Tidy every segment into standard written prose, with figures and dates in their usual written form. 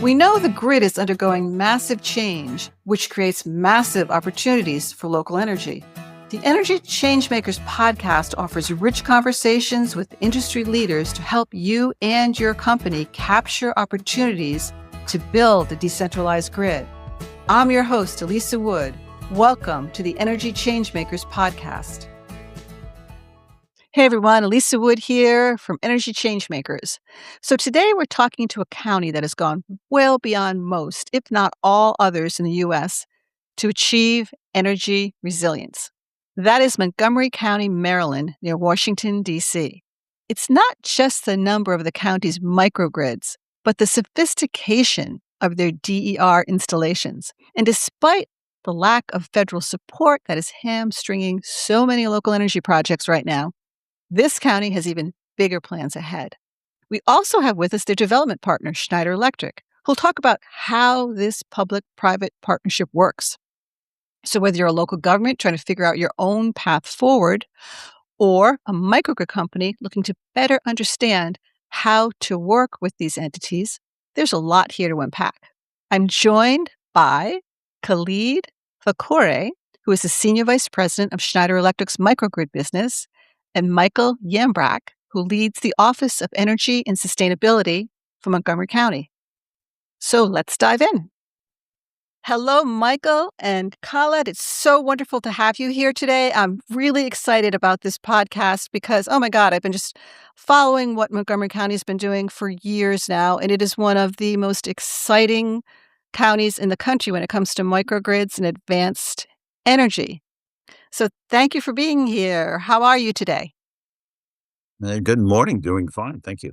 We know the grid is undergoing massive change, which creates massive opportunities for local energy. The Energy Changemakers podcast offers rich conversations with industry leaders to help you and your company capture opportunities to build a decentralized grid. I'm your host, Elisa Wood. Welcome to the Energy Changemakers podcast. Hey everyone, Elisa Wood here from Energy Changemakers. So today we're talking to a county that has gone well beyond most, if not all others in the U.S. to achieve energy resilience. That is Montgomery County, Maryland, near Washington, D.C. It's not just the number of the county's microgrids, but the sophistication of their DER installations. And despite the lack of federal support that is hamstringing so many local energy projects right now, this county has even bigger plans ahead. We also have with us their development partner, Schneider Electric, who'll talk about how this public-private partnership works. So whether you're a local government trying to figure out your own path forward, or a microgrid company looking to better understand how to work with these entities, there's a lot here to unpack. I'm joined by Khaled Fakhuri, who is the Senior Vice President of Schneider Electric's microgrid business, and Michael Yambrach, who leads the Office of Energy and Sustainability for Montgomery County. So let's dive in. Hello, Michael and Khaled. It's so wonderful to have you here today. I'm really excited about this podcast because, oh my God, I've been just following what Montgomery County has been doing for years now, and it is one of the most exciting counties in the country when it comes to microgrids and advanced energy. So thank you for being here. How are you today? Good morning. Doing fine. Thank you.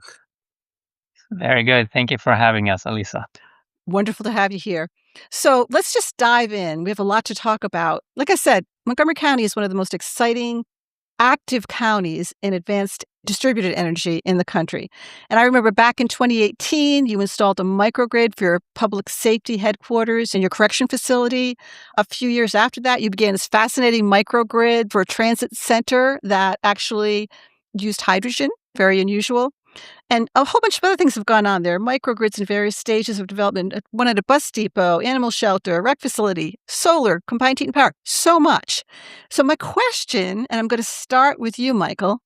Very good. Thank you for having us, Elisa. Wonderful to have you here. So let's just dive in. We have a lot to talk about. Like I said, Montgomery County is one of the most exciting, active counties in advanced distributed energy in the country. And I remember back in 2018, you installed a microgrid for your public safety headquarters and your correction facility. A few years after that, you began this fascinating microgrid for a transit center that actually used hydrogen, very unusual. And a whole bunch of other things have gone on there. Microgrids in various stages of development. One at a bus depot, animal shelter, rec facility, solar, combined heat and power, so much. So my question, and I'm going to start with you, Michael,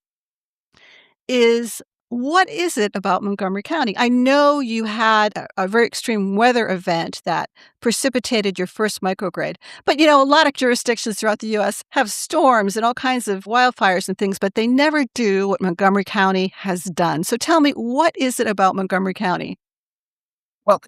is what is it about Montgomery County? I know you had a very extreme weather event that precipitated your first microgrid, but a lot of jurisdictions throughout the U.S. have storms and all kinds of wildfires and things, but they never do what Montgomery County has done. So tell me, what is it about Montgomery County? Well,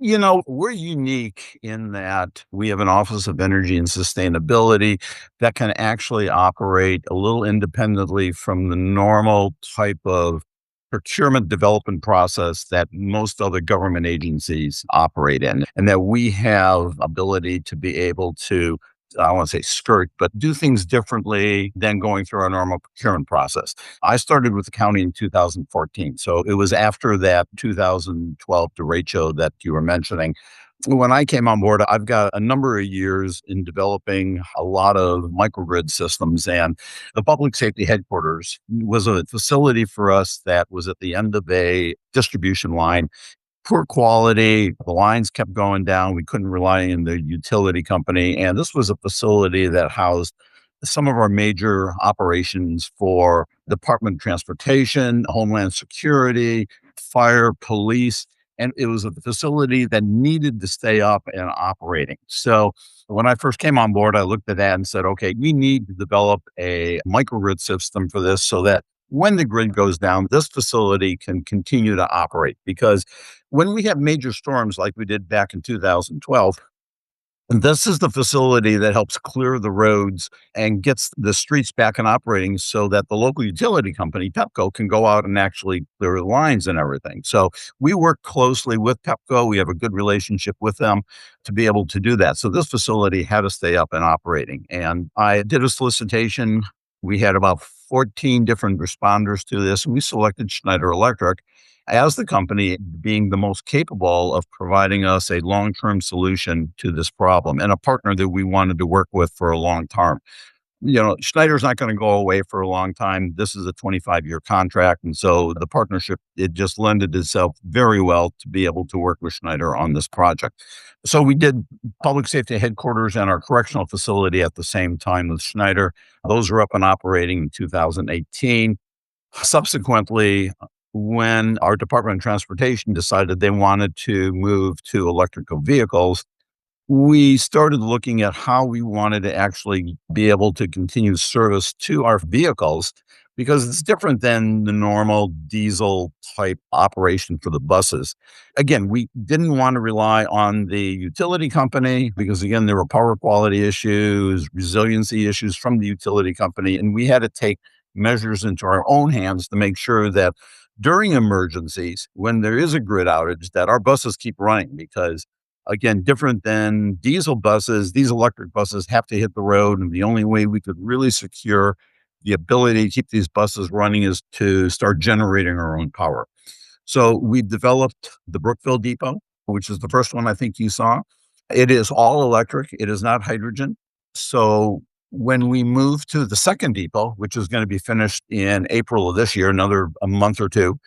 we're unique in that we have an Office of Energy and Sustainability that can actually operate a little independently from the normal type of procurement development process that most other government agencies operate in, and that we have ability to be able to, I don't want to say skirt, but do things differently than going through our normal procurement process. I started with the county in 2014. So it was after that 2012 derecho that you were mentioning. When I came on board, I've got a number of years in developing a lot of microgrid systems, and the public safety headquarters was a facility for us that was at the end of a distribution line. Poor quality, the lines kept going down. We couldn't rely on the utility company. And this was a facility that housed some of our major operations for Department of Transportation, Homeland Security, fire, police. And it was a facility that needed to stay up and operating. So when I first came on board, I looked at that and said, okay, we need to develop a microgrid system for this so that when the grid goes down, this facility can continue to operate. Because when we have major storms like we did back in 2012, this is the facility that helps clear the roads and gets the streets back and operating so that the local utility company, Pepco, can go out and actually clear the lines and everything. So we work closely with Pepco. We have a good relationship with them to be able to do that. So this facility had to stay up and operating. And I did a solicitation. We had about 14 different responders to this, and we selected Schneider Electric as the company being the most capable of providing us a long-term solution to this problem and a partner that we wanted to work with for a long term. Schneider's not going to go away for a long time. This is a 25-year contract. And so the partnership, it just lended itself very well to be able to work with Schneider on this project. So we did public safety headquarters and our correctional facility at the same time with Schneider. Those were up and operating in 2018. Subsequently, when our Department of Transportation decided they wanted to move to electrical vehicles, we started looking at how we wanted to actually be able to continue service to our vehicles because it's different than the normal diesel type operation for the buses. Again, we didn't want to rely on the utility company because, again, there were power quality issues, resiliency issues from the utility company, and we had to take measures into our own hands to make sure that during emergencies, when there is a grid outage, that our buses keep running because, again, different than diesel buses, these electric buses have to hit the road. And the only way we could really secure the ability to keep these buses running is to start generating our own power. So we developed the Brookville Depot, which is the first one I think you saw. It is all electric. It is not hydrogen. So when we move to the second depot, which is going to be finished in April of this year, a month or two,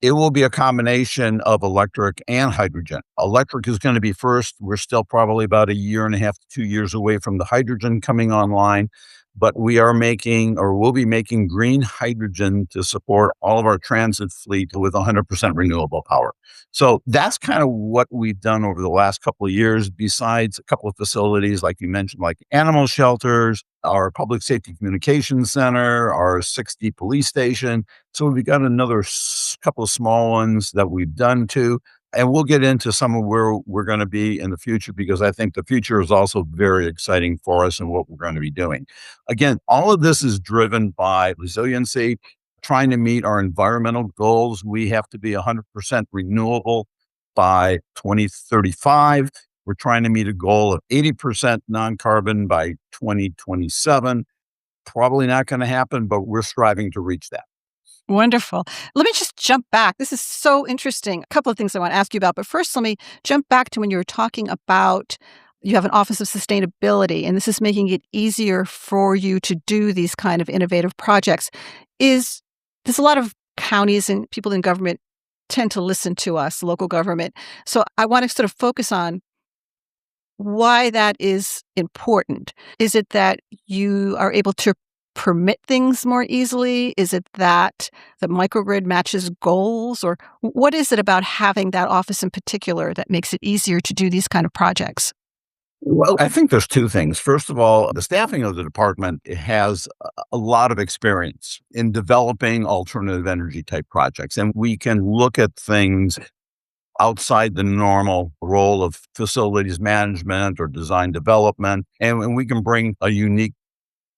it will be a combination of electric and hydrogen. Electric is going to be first. We're still probably about a year and a half to 2 years away from the hydrogen coming online, but we are making or will be making green hydrogen to support all of our transit fleet with 100% renewable power. So that's kind of what we've done over the last couple of years, besides a couple of facilities, like you mentioned, like animal shelters, our public safety communications center, our 6D police station. So we've got another couple of small ones that we've done too. And we'll get into some of where we're going to be in the future, because I think the future is also very exciting for us and what we're going to be doing. Again, all of this is driven by resiliency, trying to meet our environmental goals. We have to be 100% renewable by 2035. We're trying to meet a goal of 80% non-carbon by 2027. Probably not going to happen, but we're striving to reach that. Wonderful. Let me just jump back. This is so interesting. A couple of things I want to ask you about. But first, let me jump back to when you were talking about you have an Office of Sustainability, and this is making it easier for you to do these kind of innovative projects. There's a lot of counties and people in government tend to listen to us, local government. So I want to sort of focus on why that is important. Is it that you are able to permit things more easily? Is it that the microgrid matches goals? Or what is it about having that office in particular that makes it easier to do these kind of projects? Well, I think there's two things. First of all, the staffing of the department has a lot of experience in developing alternative energy type projects. And we can look at things outside the normal role of facilities management or design development. And we can bring a unique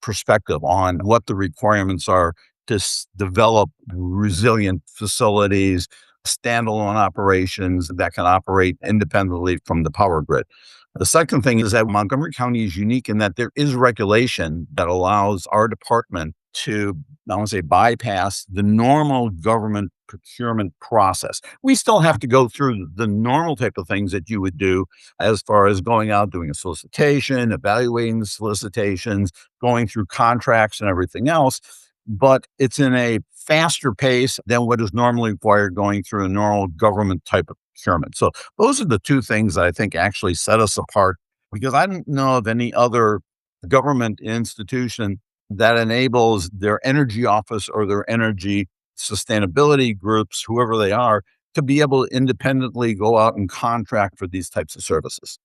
perspective on what the requirements are to develop resilient facilities, standalone operations that can operate independently from the power grid. The second thing is that Montgomery County is unique in that there is regulation that allows our department to, I want to say, bypass the normal government procurement process. We still have to go through the normal type of things that you would do as far as going out, doing a solicitation, evaluating the solicitations, going through contracts and everything else. But it's in a faster pace than what is normally required going through a normal government type of procurement. So those are the two things that I think actually set us apart, because I don't know of any other government institution that enables their energy office or their energy sustainability groups, whoever they are, to be able to independently go out and contract for these types of services.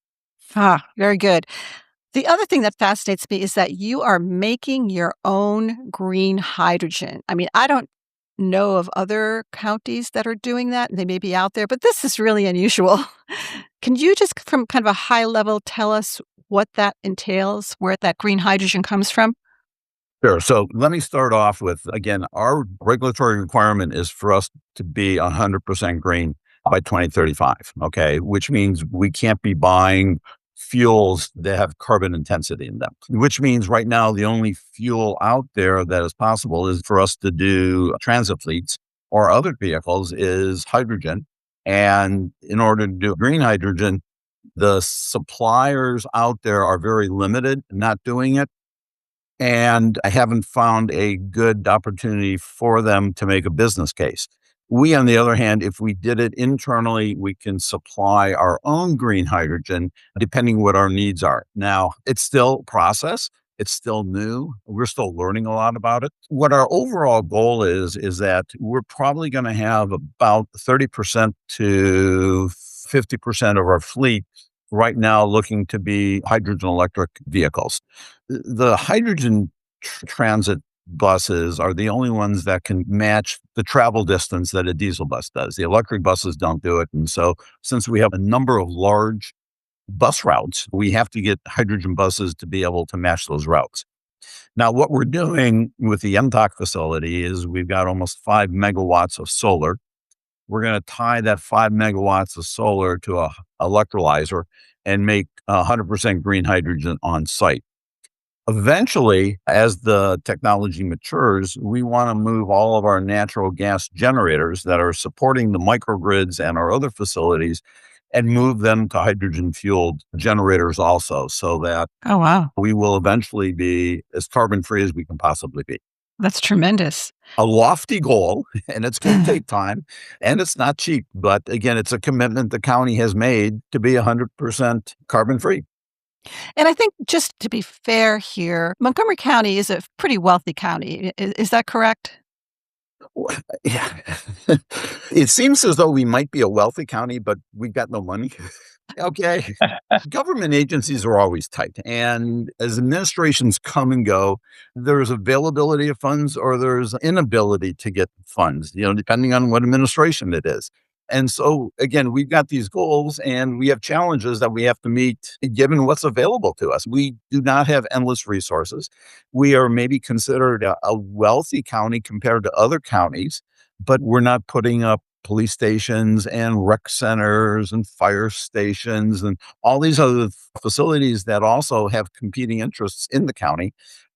Very good. The other thing that fascinates me is that you are making your own green hydrogen. I mean, I don't know of other counties that are doing that. They may be out there, but this is really unusual. Can you just, from kind of a high level, tell us what that entails, where that green hydrogen comes from? Sure. So let me start off with, again, our regulatory requirement is for us to be 100% green by 2035, okay? Which means we can't be buying fuels that have carbon intensity in them, which means right now the only fuel out there that is possible is for us to do transit fleets or other vehicles is hydrogen. And in order to do green hydrogen, the suppliers out there are very limited, not doing it. and I haven't found a good opportunity for them to make a business case. We, on the other hand, if we did it internally, we can supply our own green hydrogen depending what our needs are. Now, it's still a process. It's still new. We're still learning a lot about it. What our overall goal is that we're probably going to have about 30% to 50% of our fleet right now looking to be hydrogen electric vehicles. The hydrogen transit buses are the only ones that can match the travel distance that a diesel bus does. The electric buses don't do it. And so, since we have a number of large bus routes, we have to get hydrogen buses to be able to match those routes. Now, what we're doing with the Yambrach facility is we've got almost 5 megawatts of solar. We're going to tie that 5 megawatts of solar to a electrolyzer and make 100% green hydrogen on site. Eventually, as the technology matures, we want to move all of our natural gas generators that are supporting the microgrids and our other facilities and move them to hydrogen fueled generators also, so that Oh, wow. we will eventually be as carbon free as we can possibly be. That's tremendous. A lofty goal, and it's going to take time, and it's not cheap. But again, it's a commitment the county has made to be 100% carbon free. And I think just to be fair here, Montgomery County is a pretty wealthy county. Is that correct? Yeah. It seems as though we might be a wealthy county, but we got no money. Okay. Government agencies are always tight. And as administrations come and go, there's availability of funds or there's inability to get funds, depending on what administration it is. And so, again, we've got these goals and we have challenges that we have to meet given what's available to us. We do not have endless resources. We are maybe considered a wealthy county compared to other counties, but we're not putting up police stations and rec centers and fire stations and all these other facilities that also have competing interests in the county.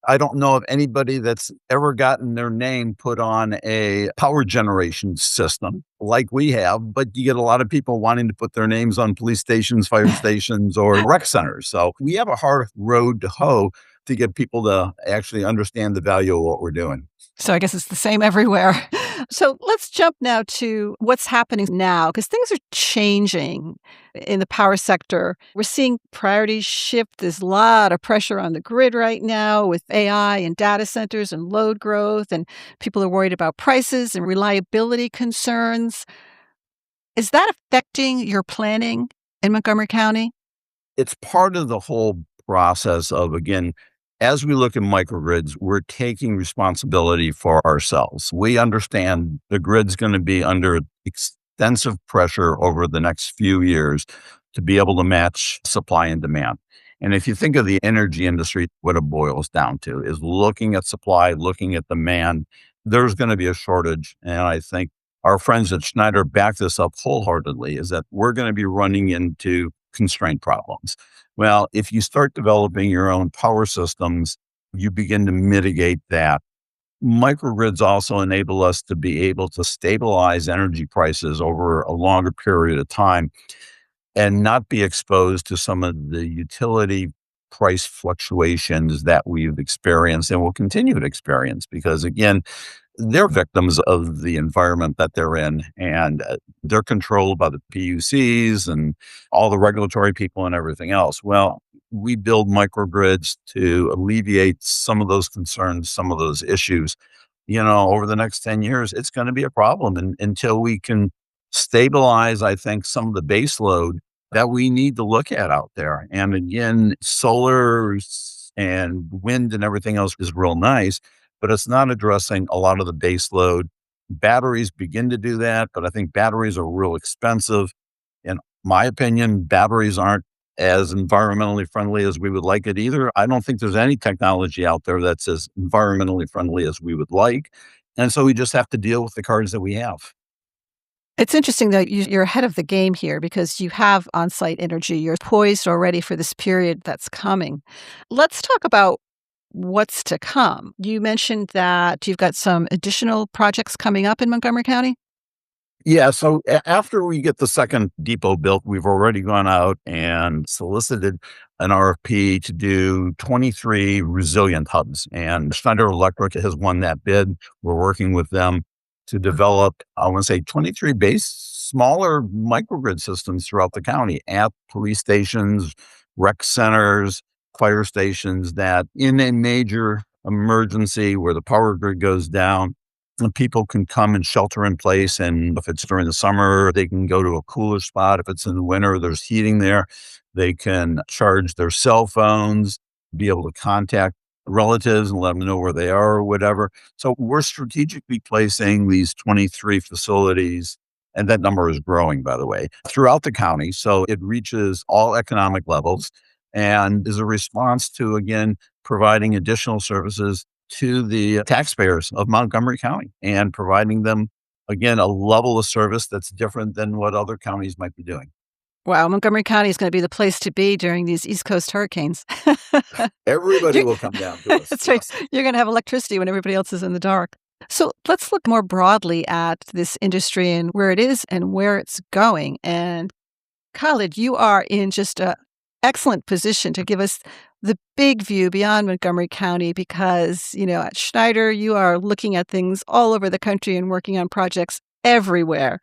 I don't know of anybody that's ever gotten their name put on a power generation system like we have, but you get a lot of people wanting to put their names on police stations, fire stations, or rec centers. So we have a hard road to hoe to get people to actually understand the value of what we're doing. So I guess it's the same everywhere. So let's jump now to what's happening now, because things are changing in the power sector. We're seeing priorities shift. There's a lot of pressure on the grid right now with AI and data centers and load growth, and people are worried about prices and reliability concerns. Is that affecting your planning in Montgomery County? It's part of the whole process of, again, as we look at microgrids, we're taking responsibility for ourselves. We understand the grid's going to be under extensive pressure over the next few years to be able to match supply and demand. And if you think of the energy industry, what it boils down to is looking at supply, looking at demand. There's going to be a shortage. And I think our friends at Schneider back this up wholeheartedly, is that we're going to be running into constraint problems. Well, if you start developing your own power systems, you begin to mitigate that. Microgrids also enable us to be able to stabilize energy prices over a longer period of time and not be exposed to some of the utility price fluctuations that we've experienced and will continue to experience. Because again, they're victims of the environment that they're in, and they're controlled by the PUCs and all the regulatory people and everything else. Well, we build microgrids to alleviate some of those concerns, some of those issues. Over the next 10 years, it's going to be a problem. And until we can stabilize, I think, some of the base load that we need to look at out there. And again, solar and wind and everything else is real nice, but it's not addressing a lot of the base load. Batteries begin to do that, but I think batteries are real expensive. In my opinion, batteries aren't as environmentally friendly as we would like it either. I don't think there's any technology out there that's as environmentally friendly as we would like. And so we just have to deal with the cards that we have. It's interesting that you're ahead of the game here because you have on-site energy. You're poised already for this period that's coming. Let's talk about what's to come. You mentioned that you've got some additional projects coming up in Montgomery County? Yeah, so after we get the second depot built, we've already gone out and solicited an RFP to do 23 resilient hubs. And Schneider Electric has won that bid. We're working with them to develop, I want to say, 23 base, smaller microgrid systems throughout the county at police stations, rec centers, fire stations, that in a major emergency where the power grid goes down, and people can come and shelter in place. And if it's during the summer, they can go to a cooler spot. If it's in the winter, there's heating there. They can charge their cell phones, be able to contact relatives and let them know where they are or whatever. So we're strategically placing these 23 facilities, and that number is growing, by the way, throughout the county. So it reaches all economic levels and is a response to, again, providing additional services to the taxpayers of Montgomery County and providing them, again, a level of service that's different than what other counties might be doing. Wow, Montgomery County is going to be the place to be during these East Coast hurricanes. Everybody You're- will come down to us. That's right. Yes. You're going to have electricity when everybody else is in the dark. So let's look more broadly at this industry and where it is and where it's going. And Khaled, you are in just a excellent position to give us the big view beyond Montgomery County because, at Schneider, you are looking at things all over the country and working on projects everywhere.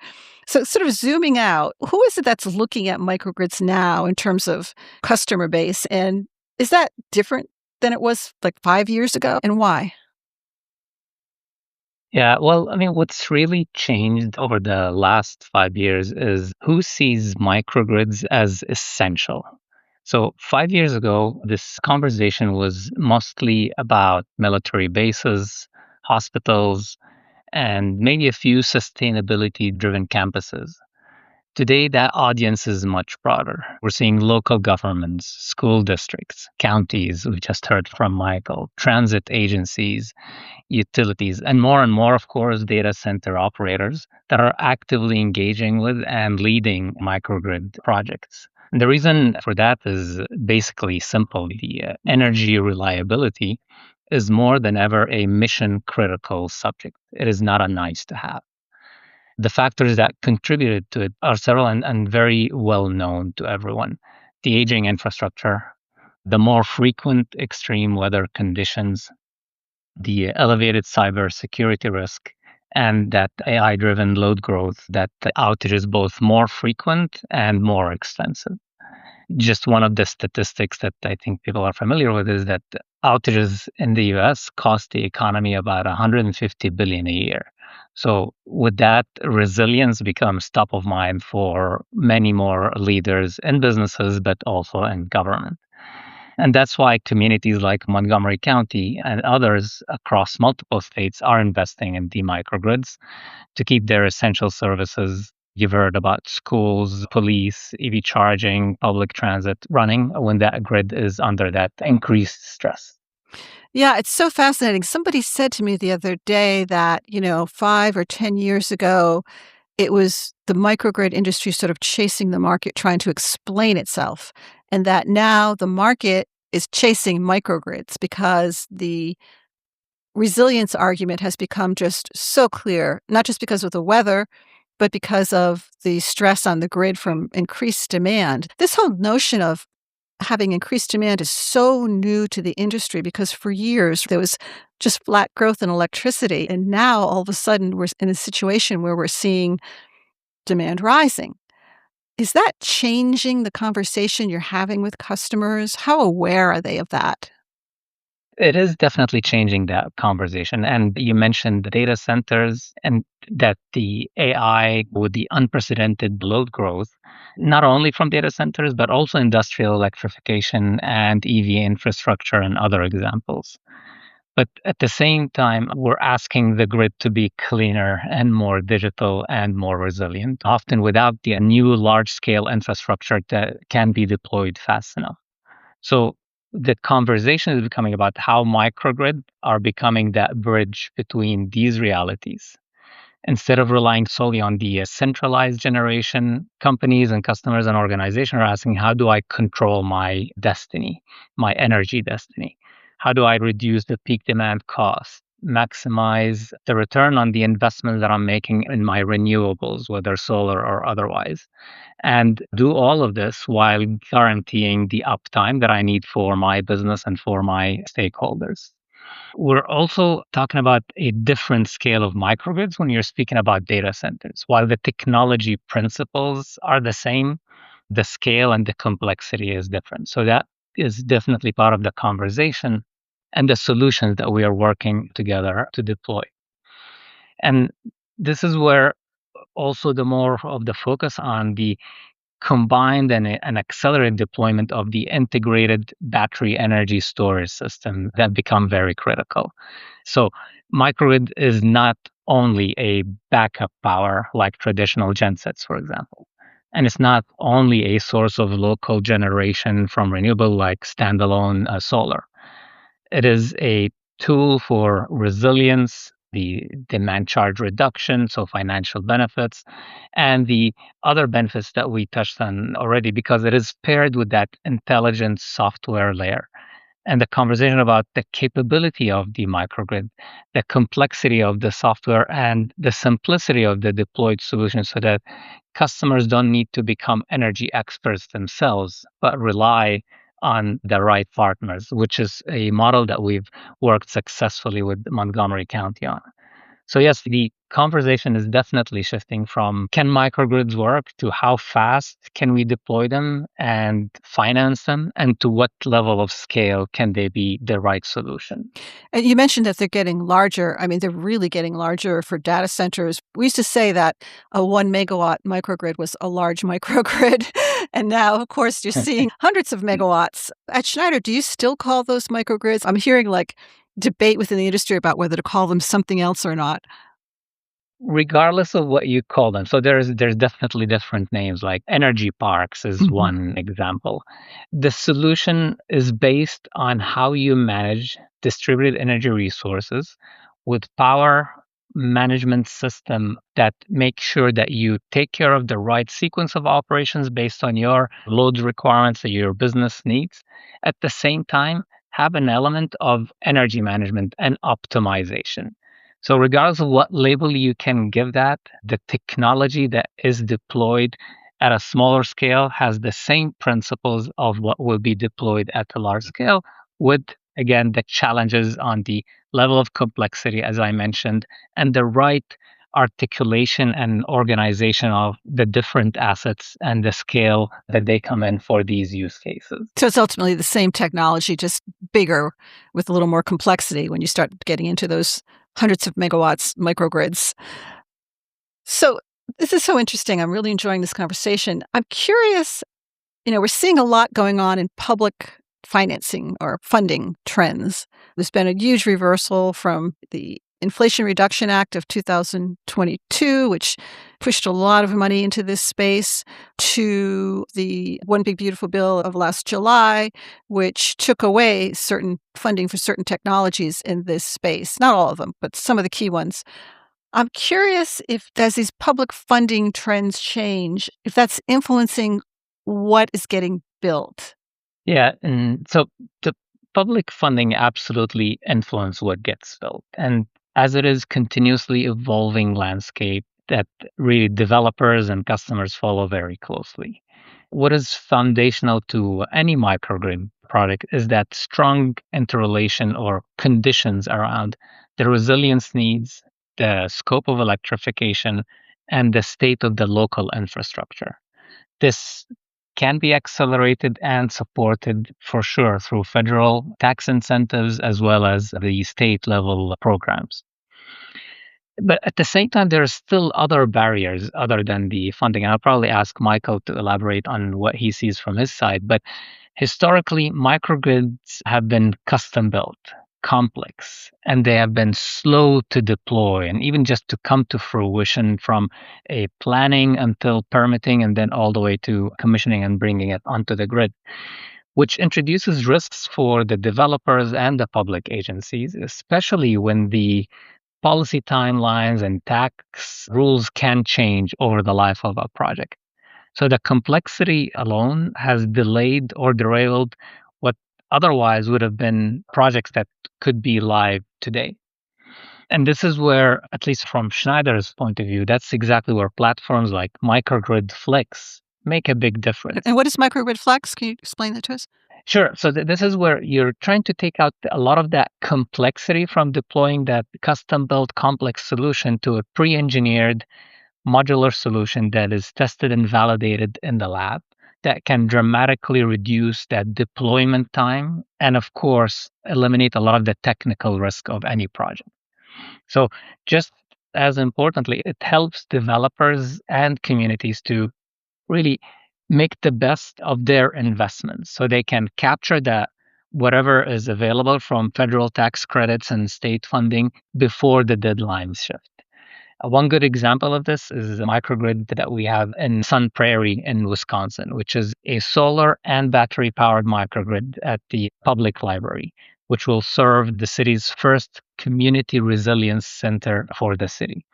So sort of zooming out, who is it that's looking at microgrids now in terms of customer base? And is that different than it was like 5 years ago? And why? Yeah, well, I mean, what's really changed over the last 5 years is who sees microgrids as essential. So 5 years ago, this conversation was mostly about military bases, hospitals, and maybe a few sustainability-driven campuses. Today, that audience is much broader. We're seeing local governments, school districts, counties, we just heard from Michael, transit agencies, utilities, and more, of course, data center operators that are actively engaging with and leading microgrid projects. And the reason for that is basically simple. The energy reliability is more than ever a mission critical subject. It is not a nice to have. The factors that contributed to it are several and very well known to everyone. The aging infrastructure, the more frequent extreme weather conditions, the elevated cybersecurity risk, and that AI driven load growth that the outage is both more frequent and more expensive. Just one of the statistics that I think people are familiar with is that outages in the US cost the economy about 150 billion a year. So with that, resilience becomes top of mind for many more leaders in businesses, but also in government. And that's why communities like Montgomery County and others across multiple states are investing in the microgrids to keep their essential services. You've heard about schools, police, EV charging, public transit running when that grid is under that increased stress. Yeah, it's so fascinating. Somebody said to me the other day that, 5 or 10 years ago, it was the microgrid industry sort of chasing the market, trying to explain itself. And that now the market is chasing microgrids because the resilience argument has become just so clear, not just because of the weather, but because of the stress on the grid from increased demand. This whole notion of having increased demand is so new to the industry because for years there was just flat growth in electricity. And now all of a sudden we're in a situation where we're seeing demand rising. Is that changing the conversation you're having with customers? How aware are they of that? It is definitely changing that conversation. And you mentioned the data centers and that the AI with the unprecedented load growth, not only from data centers, but also industrial electrification and EV infrastructure and other examples. But at the same time, we're asking the grid to be cleaner and more digital and more resilient, often without the new large scale infrastructure that can be deployed fast enough. So the conversation is becoming about how microgrid are becoming that bridge between these realities. Instead of relying solely on the centralized generation, companies and customers and organizations are asking, how do I control my destiny, my energy destiny? How do I reduce the peak demand cost? maximize the return on the investment that I'm making in my renewables, whether solar or otherwise, and do all of this while guaranteeing the uptime that I need for my business and for my stakeholders. We're also talking about a different scale of microgrids when you're speaking about data centers. While the technology principles are the same, the scale and the complexity is different. So that is definitely part of the conversation and the solutions that we are working together to deploy. And this is where also the more of the focus on the combined and accelerated deployment of the integrated battery energy storage system that become very critical. So microgrid is not only a backup power like traditional gensets, for example. And it's not only a source of local generation from renewable like standalone solar. It is a tool for resilience, the demand charge reduction, so financial benefits, and the other benefits that we touched on already because it is paired with that intelligent software layer. And the conversation about the capability of the microgrid, the complexity of the software, and the simplicity of the deployed solution so that customers don't need to become energy experts themselves, but rely on the right partners, which is a model that we've worked successfully with Montgomery County on. So yes, the conversation is definitely shifting from can microgrids work to how fast can we deploy them and finance them, and to what level of scale can they be the right solution. And you mentioned that they're getting larger. I mean, they're really getting larger for data centers. We used to say that a 1 megawatt microgrid was a large microgrid. And now, of course, you're seeing hundreds of megawatts. At Schneider, do you still call those microgrids? I'm hearing like debate within the industry about whether to call them something else or not. Regardless of what you call them. So there's definitely different names, like energy parks is one example. The solution is based on how you manage distributed energy resources with power management system that make sure that you take care of the right sequence of operations based on your load requirements that your business needs. At the same time, have an element of energy management and optimization. So, regardless of what label you can give that, the technology that is deployed at a smaller scale has the same principles of what will be deployed at a large scale, with, again, the challenges on the level of complexity, as I mentioned, and the right articulation and organization of the different assets and the scale that they come in for these use cases. So it's ultimately the same technology, just bigger with a little more complexity when you start getting into those hundreds of megawatts microgrids. So this is so interesting. I'm really enjoying this conversation. I'm curious, we're seeing a lot going on in public financing or funding trends. There's been a huge reversal from the Inflation Reduction Act of 2022, which pushed a lot of money into this space, to the One Big Beautiful Bill of last July, which took away certain funding for certain technologies in this space. Not all of them, but some of the key ones. I'm curious if, as these public funding trends change, if that's influencing what is getting built. Yeah, and so the public funding absolutely influence what gets built. And as it is continuously evolving landscape that really developers and customers follow very closely. What is foundational to any microgrid product is that strong interrelation or conditions around the resilience needs, the scope of electrification, and the state of the local infrastructure. This can be accelerated and supported for sure through federal tax incentives as well as the state level programs. But at the same time, there are still other barriers other than the funding. And I'll probably ask Michael to elaborate on what he sees from his side. But historically, microgrids have been custom built, complex, and they have been slow to deploy and even just to come to fruition from a planning until permitting and then all the way to commissioning and bringing it onto the grid, which introduces risks for the developers and the public agencies, especially when the policy timelines and tax rules can change over the life of a project. So the complexity alone has delayed or derailed what otherwise would have been projects that could be live today. And this is where, at least from Schneider's point of view, that's exactly where platforms like Microgrid Flex make a big difference. And what is Microgrid Flex? Can you explain that to us? Sure. So this is where you're trying to take out a lot of that complexity from deploying that custom built complex solution to a pre engineered modular solution that is tested and validated in the lab that can dramatically reduce that deployment time and, of course, eliminate a lot of the technical risk of any project. So, just as importantly, it helps developers and communities to really make the best of their investments so they can capture that whatever is available from federal tax credits and state funding before the deadlines shift. One good example of this is a microgrid that we have in Sun Prairie in Wisconsin, which is a solar and battery powered microgrid at the public library, which will serve the city's first community resilience center for the city.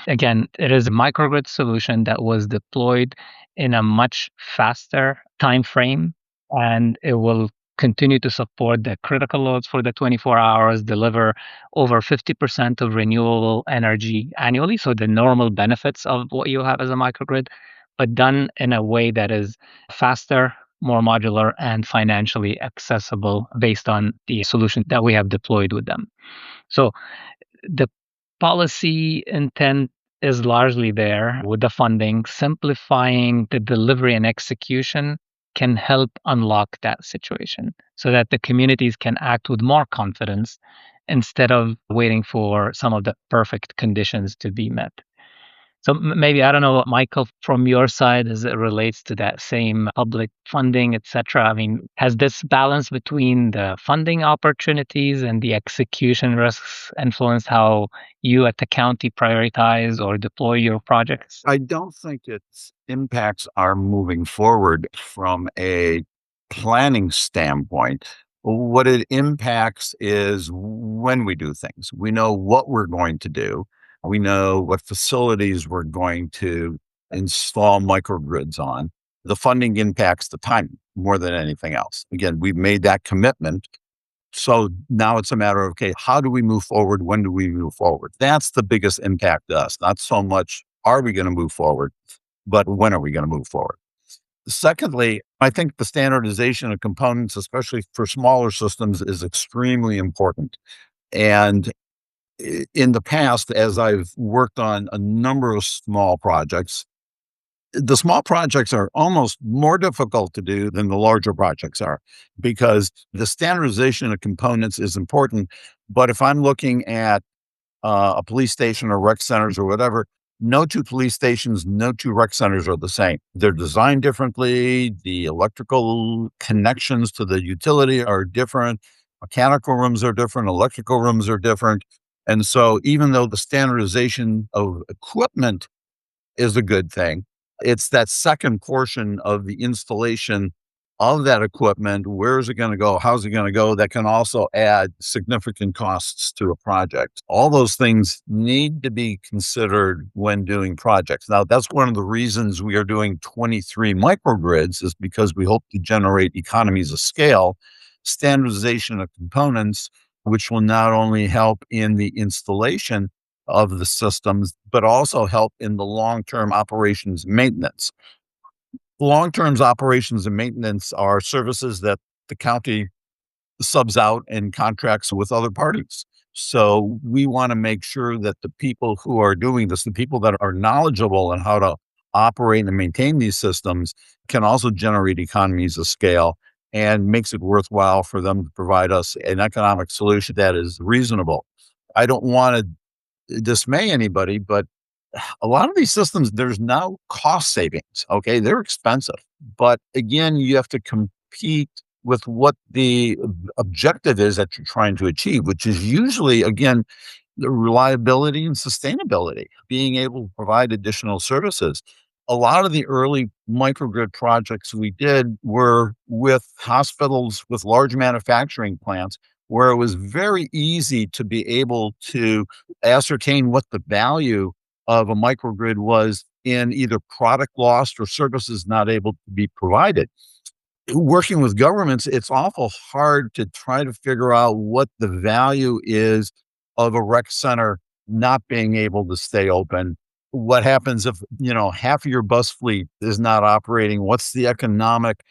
Again, it is a microgrid solution that was deployed in a much faster time frame, and it will continue to support the critical loads for the 24 hours, deliver over 50% of renewable energy annually. So the normal benefits of what you have as a microgrid, but done in a way that is faster, more modular, and financially accessible based on the solution that we have deployed with them. So the policy intent is largely there with the funding. Simplifying the delivery and execution can help unlock that situation so that the communities can act with more confidence instead of waiting for some of the perfect conditions to be met. So maybe, I don't know, Michael, from your side, as it relates to that same public funding, et cetera. I mean, has this balance between the funding opportunities and the execution risks influenced how you at the county prioritize or deploy your projects? I don't think its impacts are moving forward from a planning standpoint. What it impacts is when we do things. We know what we're going to do. We know what facilities we're going to install microgrids on. The funding impacts the timing more than anything else. Again, we've made that commitment. So now it's a matter of, okay, how do we move forward? When do we move forward? That's the biggest impact to us. Not so much, are we going to move forward, but when are we going to move forward? Secondly, I think the standardization of components, especially for smaller systems, is extremely important. And in the past, as I've worked on a number of small projects, the small projects are almost more difficult to do than the larger projects are because the standardization of components is important. But if I'm looking at a police station or rec centers or whatever, no two police stations, no two rec centers are the same. They're designed differently. The electrical connections to the utility are different. Mechanical rooms are different. Electrical rooms are different. And so even though the standardization of equipment is a good thing, it's that second portion of the installation of that equipment. Where is it going to go? How's it going to go? That can also add significant costs to a project. All those things need to be considered when doing projects. Now, that's one of the reasons we are doing 23 microgrids is because we hope to generate economies of scale, standardization of components, which will not only help in the installation of the systems, but also help in the long-term operations maintenance. Long-term operations and maintenance are services that the county subs out and contracts with other parties. So we want to make sure that the people who are doing this, the people that are knowledgeable on how to operate and maintain these systems, can also generate economies of scale and makes it worthwhile for them to provide us an economic solution that is reasonable. I don't want to dismay anybody, but a lot of these systems, there's now cost savings. Okay. They're expensive. But again, you have to compete with what the objective is that you're trying to achieve, which is usually, again, the reliability and sustainability, being able to provide additional services. A lot of the early microgrid projects we did were with hospitals, with large manufacturing plants, where it was very easy to be able to ascertain what the value of a microgrid was in either product lost or services not able to be provided. Working with governments, it's awful hard to try to figure out what the value is of a rec center not being able to stay open? What happens if, half of your bus fleet is not operating? What's the economic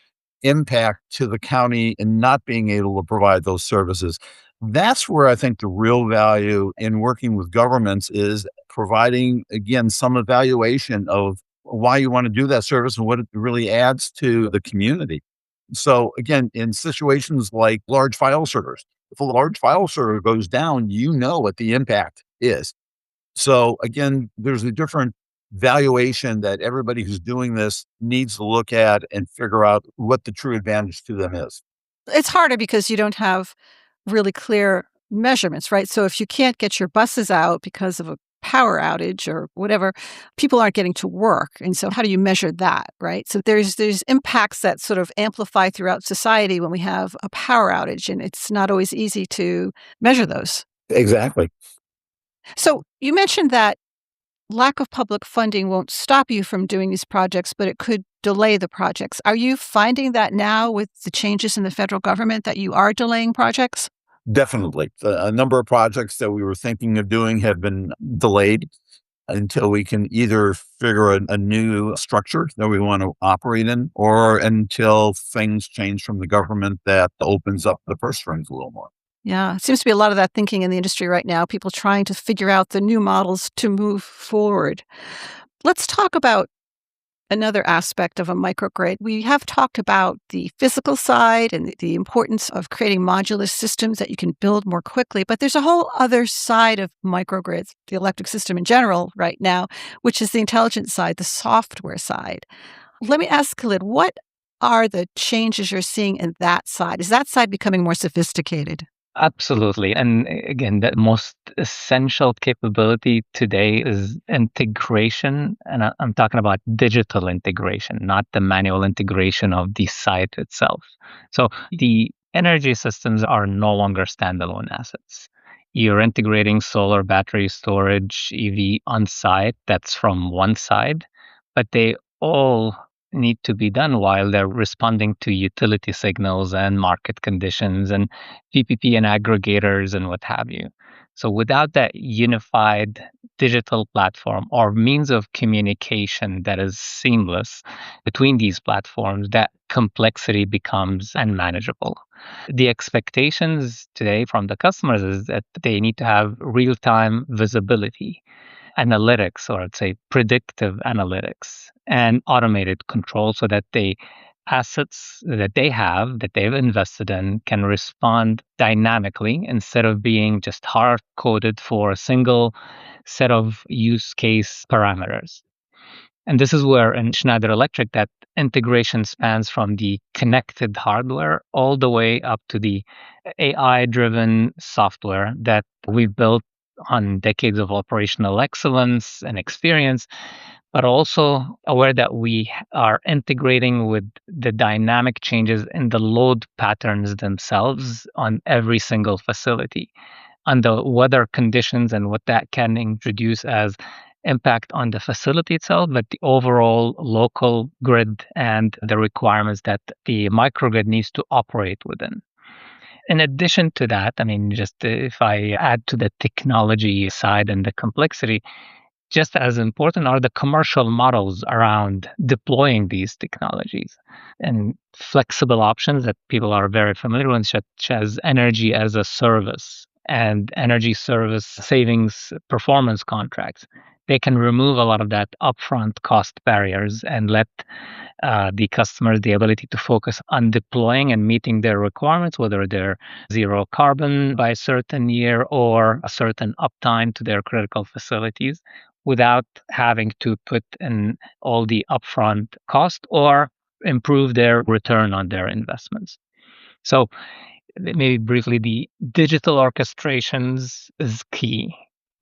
impact to the county in not being able to provide those services? That's where I think the real value in working with governments is providing, again, some evaluation of why you want to do that service and what it really adds to the community. So again, in situations like large file servers, if a large file server goes down, you know what the impact is. So again, there's a different valuation that everybody who's doing this needs to look at and figure out what the true advantage to them is. It's harder because you don't have really clear measurements, right? So if you can't get your buses out because of a power outage or whatever, people aren't getting to work. And so how do you measure that, right? So there's impacts that sort of amplify throughout society when we have a power outage, and it's not always easy to measure those. Exactly. So you mentioned that lack of public funding won't stop you from doing these projects, but it could delay the projects. Are you finding that now with the changes in the federal government that you are delaying projects? Definitely. A number of projects that we were thinking of doing have been delayed until we can either figure a new structure that we want to operate in, or until things change from the government that opens up the purse strings a little more. Yeah, it seems to be a lot of that thinking in the industry right now, people trying to figure out the new models to move forward. Let's talk about another aspect of a microgrid. We have talked about the physical side and the importance of creating modular systems that you can build more quickly, but there's a whole other side of microgrids, the electric system in general right now, which is the intelligence side, the software side. Let me ask Khaled, what are the changes you're seeing in that side? Is that side becoming more sophisticated? Absolutely. And again, the most essential capability today is integration. And I'm talking about digital integration, not the manual integration of the site itself. So the energy systems are no longer standalone assets. You're integrating solar battery storage, EV on site. That's from one side, but they all need to be done while they're responding to utility signals and market conditions and VPP and aggregators and what have you. So without that unified digital platform or means of communication that is seamless between these platforms, that complexity becomes unmanageable. The expectations today from the customers is that they need to have real-time visibility, analytics, or I'd say predictive analytics, and automated control so that the assets that they have, that they've invested in, can respond dynamically instead of being just hard coded for a single set of use case parameters. And this is where in Schneider Electric, that integration spans from the connected hardware all the way up to the AI driven software that we've built on decades of operational excellence and experience, but also aware that we are integrating with the dynamic changes in the load patterns themselves on every single facility, on the weather conditions and what that can introduce as impact on the facility itself, but the overall local grid and the requirements that the microgrid needs to operate within. In addition to that, I mean, just if I add to the technology side and the complexity, just as important are the commercial models around deploying these technologies and flexible options that people are very familiar with, such as energy as a service and energy service savings performance contracts. They can remove a lot of that upfront cost barriers and let the customers the ability to focus on deploying and meeting their requirements, whether they're zero carbon by a certain year or a certain uptime to their critical facilities, without having to put in all the upfront cost or improve their return on their investments. So maybe briefly, the digital orchestrations is key.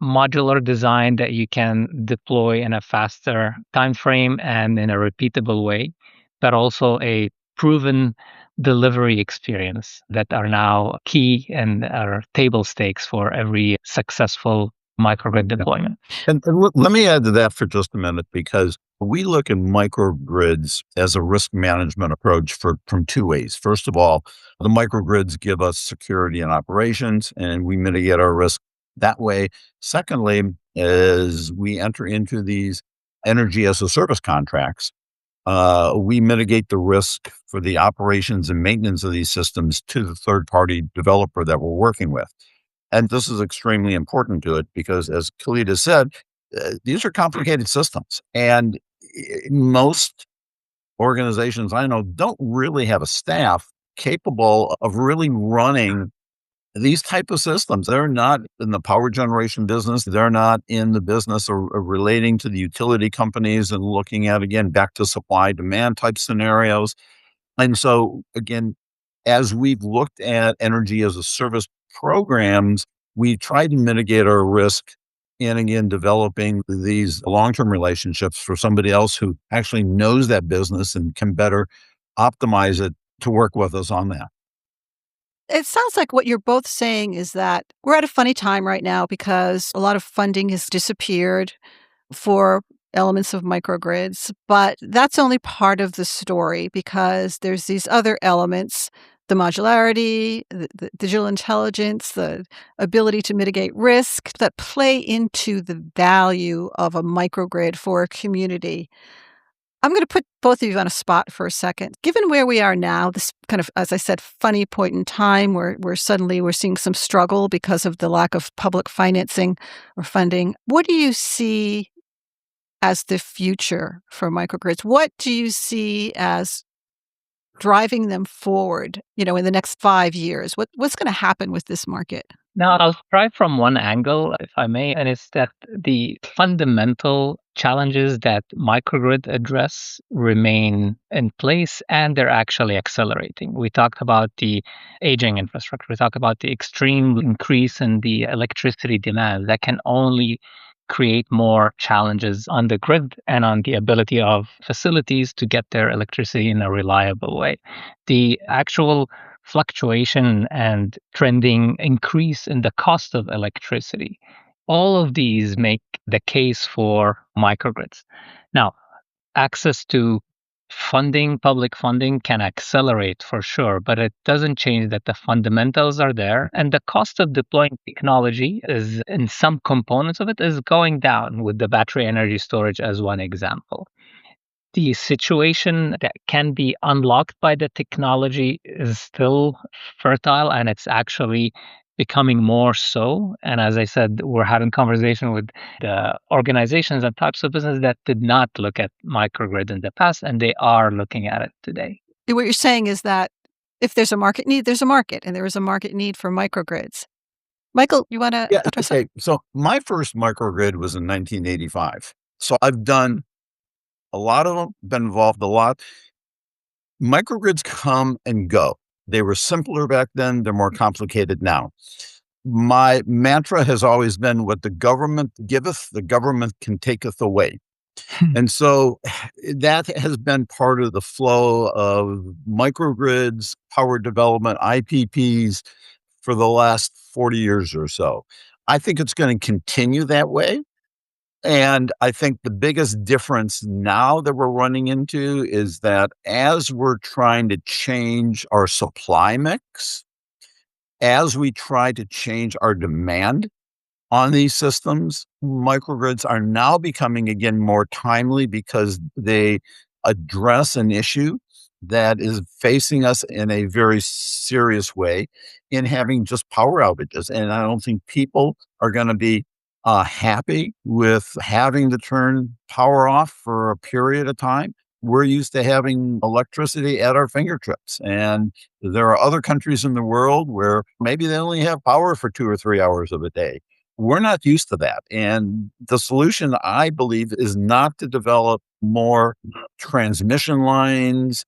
Modular design that you can deploy in a faster time frame and in a repeatable way, but also a proven delivery experience that are now key and are table stakes for every successful microgrid deployment. And let me add to that for just a minute, because we look at microgrids as a risk management approach from two ways. First of all, the microgrids give us security and operations, and we mitigate our risk that way. Secondly, as we enter into these energy as a service contracts, we mitigate the risk for the operations and maintenance of these systems to the third-party developer that we're working with. And this is extremely important to it because, as Khaled has said, these are complicated systems. And most organizations I know don't really have a staff capable of really running these type of systems. They're not in the power generation business. They're not in the business of relating to the utility companies and looking at, again, back to supply demand type scenarios. And so, again, as we've looked at energy as a service programs, we tried to mitigate our risk in, again, developing these long-term relationships for somebody else who actually knows that business and can better optimize it to work with us on that. It sounds like what you're both saying is that we're at a funny time right now because a lot of funding has disappeared for elements of microgrids, but that's only part of the story because there's these other elements, the modularity, the digital intelligence, the ability to mitigate risk that play into the value of a microgrid for a community. I'm going to put both of you on a spot for a second. Given where we are now, this kind of, as I said, funny point in time where suddenly we're seeing some struggle because of the lack of public financing or funding, what do you see as the future for microgrids? What do you see as driving them forward, in the next 5 years? What's going to happen with this market? Now, I'll try from one angle, if I may, and it's that the fundamental challenges that microgrid address remain in place and they're actually accelerating. We talked about the aging infrastructure. We talked about the extreme increase in the electricity demand that can only create more challenges on the grid and on the ability of facilities to get their electricity in a reliable way. The actual fluctuation and trending increase in the cost of electricity. All of these make the case for microgrids. Now, access to funding, public funding can accelerate for sure, but it doesn't change that the fundamentals are there. And the cost of deploying technology is, in some components of it, is going down with the battery energy storage as one example. The situation that can be unlocked by the technology is still fertile and it's actually becoming more so. And as I said, we're having conversation with the organizations and types of business that did not look at microgrid in the past, and they are looking at it today. What you're saying is that if there's a market need, there's a market, and there is a market need for microgrids. Michael, you want to address that? Okay. So my first microgrid was in 1985. So I've done a lot of them, been involved a lot. Microgrids come and go. They were simpler back then. They're more complicated now. My mantra has always been, what the government giveth, the government can taketh away. And so that has been part of the flow of microgrids, power development, IPPs for the last 40 years or so. I think it's going to continue that way. And I think the biggest difference now that we're running into is that as we're trying to change our supply mix, as we try to change our demand on these systems, microgrids are now becoming, again, more timely because they address an issue that is facing us in a very serious way in having just power outages. And I don't think people are going to be happy with having to turn power off for a period of time. We're used to having electricity at our fingertips. And there are other countries in the world where maybe they only have power for 2 or 3 hours of a day. We're not used to that. And the solution, I believe, is not to develop more transmission lines,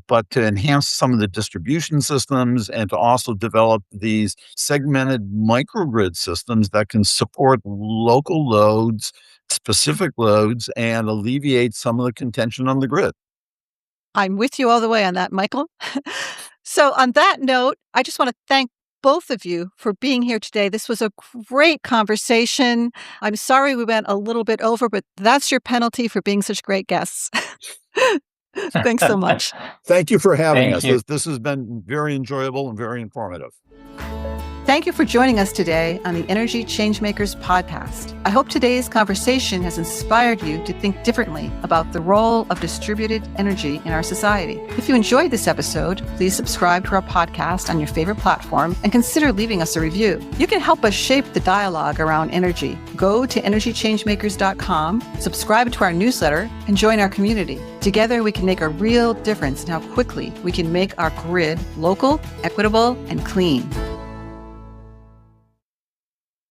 but to enhance some of the distribution systems and to also develop these segmented microgrid systems that can support local loads, specific loads, and alleviate some of the contention on the grid. I'm with you all the way on that, Michael. So on that note, I just want to thank both of you for being here today. This was a great conversation. I'm sorry we went a little bit over, but that's your penalty for being such great guests. Thanks so much. Thank you for having Thank us. you. This has been very enjoyable and very informative. Thank Thank you for joining us today on the Energy Changemakers podcast. I hope today's conversation has inspired you to think differently about the role of distributed energy in our society. If you enjoyed this episode, please subscribe to our podcast on your favorite platform and consider leaving us a review. You can help us shape the dialogue around energy. Go to energychangemakers.com, subscribe to our newsletter, and join our community. Together, we can make a real difference in how quickly we can make our grid local, equitable, and clean.